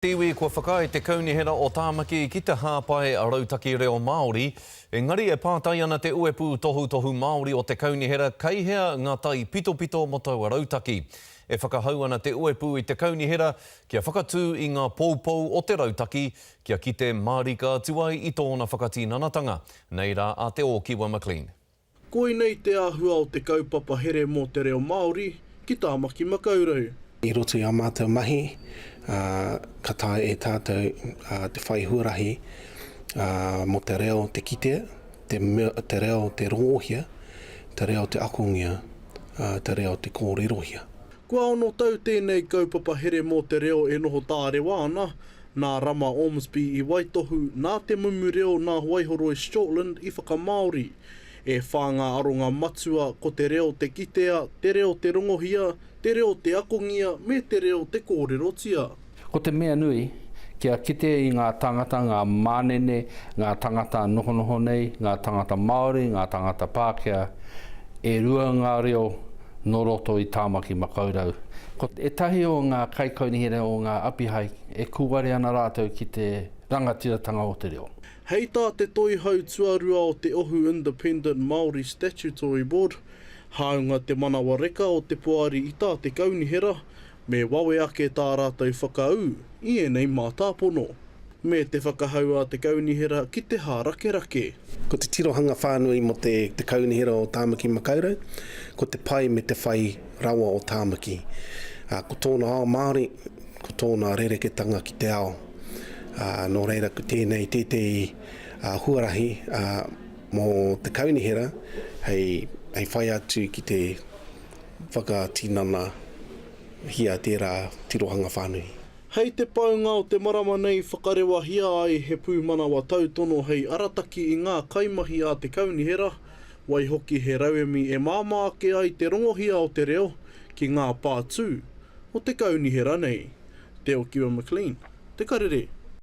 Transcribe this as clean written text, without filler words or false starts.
Tiwi kua whakai te kaunihera o Tāmaki ki te hāpai a rautaki reo Māori. Engari e pātai ana te uepu tohu Māori o te kaunihera kei hea ngā tai pito mo tau a rautaki. E whakahau ana te uepu i te kaunihera kia whakatū i ngā poupou o te rautaki kia kite mārika tuai i tōna whakatinanatanga. Nei rā a te o Kiwa McLean. Koi nei te āhua o te kaupapa here mō te reo Māori ki Tāmaki Makaurau. I roto i a mātou mahi, ka tae e tātou te whai huarahi mo te reo te kitea, te reo te rongohia, te reo te akongia, te reo te kōrerohia. Kua ono tau tēnei kaupapa here mō te reo e noho tārewa ana, nā Rama Ormsby i Waitohu, nā te mumu reo nā Waihoro i Shortland i whakamāori. E whāngā aronga matua ko te reo te kitea, te reo te rongohia, te reo te akongia, me te reo te kōrerotia. Ko te mea nui, kia kite i ngā tangata, ngā mānene, ngā tangata nohonoho nei, ngā tangata Māori, ngā tangata Pākehā, e rua ngā reo no roto i Tāmaki Makaurau. Ko e tahi o ngā kaikaunihera o ngā apihai, e kuware ana rātou ki te rangatiratanga o te reo. Hei tā te toihau tuarua o te Ohu Independent Māori Statutory Board, haunga te manawa reka o te poari i tā te kaunihera, me wawe ake tā rātou whakau i enei mātāpono. Me te whakahau a te kaunihera ki te hārakerake. Ko te tirohanga whānui mo te kaunihera o Tāmaki Makaurau, ko te pai me te whai rawa o Tāmaki. Ko tōna ao Māori, ko tōna rereketanga ki te ao. Nō reira ko tēnei tētei huarahi mō te kaunihera, hei whai atu ki te whakatinana hia tērā tirohanga whānui. Hei te paunga o te marama nei whakarewa hia ai he pūmanawa tautono hei arataki i ngā kaimahi a te kaunihera, wai hoki he rauemi e māmaake ai te rongohia o te reo ki ngā pātū o te kaunihera nei. Te o Kiwa McLean, te karere.